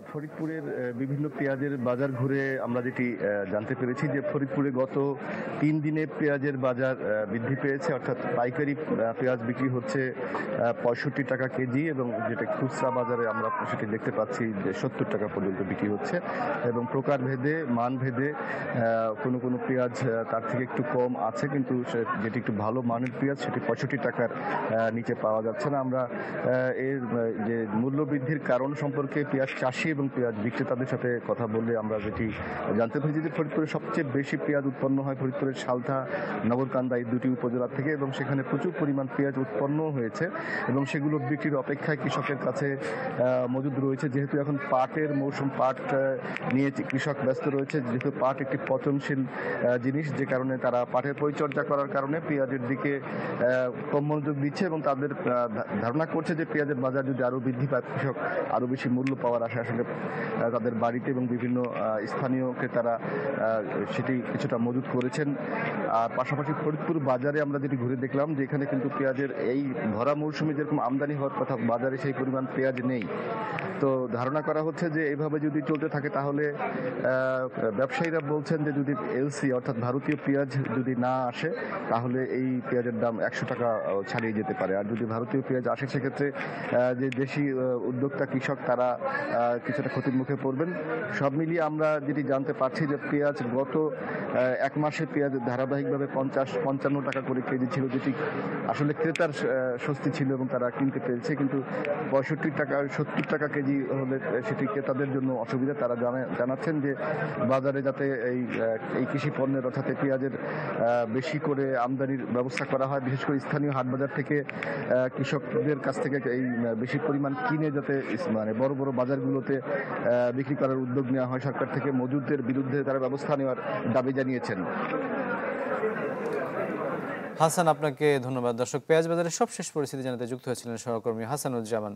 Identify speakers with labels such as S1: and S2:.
S1: ফরিদপুরের বিভিন্ন পেঁয়াজের বাজার ঘুরে আমরা যেটি জানতে পেরেছি যে ফরিদপুরে গত 3 দিনে পেঁয়াজের বাজার বৃদ্ধি পেয়েছে, অর্থাৎ পাইকারি পেঁয়াজ বিক্রি হচ্ছে 65 টাকা কেজি এবং যেটা খুচরা বাজারে আমরা সেটি দেখতে পাচ্ছি যে 70 টাকা পর্যন্ত বিক্রি হচ্ছে এবং প্রকারভেদে মানভেদে কোনো কোনো পেঁয়াজ তার থেকে একটু কম আছে, কিন্তু যেটি একটু ভালো মানের পেঁয়াজ সেটি 65 টাকার নিচে পাওয়া যাচ্ছে না। আমরা এর যে মূল্য বৃদ্ধির কারণ সম্পর্কে পেঁয়াজ চাষি এবং পেঁয়াজ বিক্রেতাদের সাথে কথা বললে আমরা যেটি জানতে পেরেছি যে ফরিদপুরে সবচেয়ে বেশি পেঁয়াজ উৎপন্ন হয় ফরিদপুরের সালথা, নগরকান্দা এই দুটি উপজেলা থেকে এবং সেখানে প্রচুর পরিমাণ পেঁয়াজ উৎপন্ন হয়েছে এবং সেগুলো বিক্রির অপেক্ষায় কৃষকের কাছে মজুদ রয়েছে। যেহেতু এখন পাটের মৌসুম, পাট নিয়ে কৃষক ব্যস্ত রয়েছে, যেহেতু পাট একটি পচনশীল জিনিস, যে কারণে তারা পাটের পরিচর্যা করার কারণে পেঁয়াজের দিকে কম মনোযোগ দিচ্ছে এবং তাদের ধারণা করছে যে পেঁয়াজের বাজার যদি আরও বৃদ্ধি পায় কৃষক আরও বেশি মূল্য পাওয়ার আশা আসলে তাদের বাড়িতে এবং বিভিন্ন স্থানীয় ক্রেতারা সেটি কিছুটা মজুত করেছেন। আর পাশাপাশি ফরিদপুর বাজারে আমরা যেটি ঘুরে দেখলাম যে এখানে কিন্তু পেঁয়াজের এই ভরা মৌসুমে যেরকম আমদানি হওয়ার কথা বাজারে সেই পরিমাণ পেঁয়াজ নেই। তো ধারণা করা হচ্ছে যে এইভাবে যদি চলতে থাকে তাহলে ব্যবসায়ীরা বলছেন যে যদি এলসি অর্থাৎ ভারতীয় পেঁয়াজ যদি না আসে তাহলে এই পেঁয়াজের দাম 100 টাকা ছাড়িয়ে যেতে পারে। আর যদি ভারতীয় পেঁয়াজ আসে সেক্ষেত্রে যে দেশি উদ্যোক্তা কৃষক তারা কিছুটা ক্ষতির মুখে পড়বেন। সব মিলিয়ে আমরা যেটি জানতে পারছি যে পেঁয়াজ গত 1 মাসে পেঁয়াজ ধারাবাহিকভাবে 50-55 টাকা করে কেজি ছিল, যেটি আসলে ক্রেতার স্বস্তি ছিল এবং তারা কিনতে পেরেছে, কিন্তু 65 টাকা 70 টাকা কেজি হলে সেটি ক্রেতাদের জন্য অসুবিধা। তারা জানাচ্ছেন যে বাজারে যাতে এই কৃষি পণ্যের অর্থাৎ পেঁয়াজের বেশি করে আমদানির ব্যবস্থা করা হয়, বিশেষ করে স্থানীয় হাট বাজার থেকে কৃষকদের কাছ থেকে এই বেশি পরিমাণ কিনে যাতে মানে বড় বড় বাজারগুলোতে বিক্রি করার উদ্যোগ নেওয়া হয় সরকার থেকে। মজুদদের বিরুদ্ধে তারা ব্যবস্থা নেওয়ার দাবি জানিয়েছেন।
S2: হাসান, আপনাকে ধন্যবাদ। দর্শক, পেঁয়াজ বাজারের সবশেষ পরিস্থিতি জানাতে যুক্ত হয়েছিলেন সহকর্মী হাসানুজ্জামান।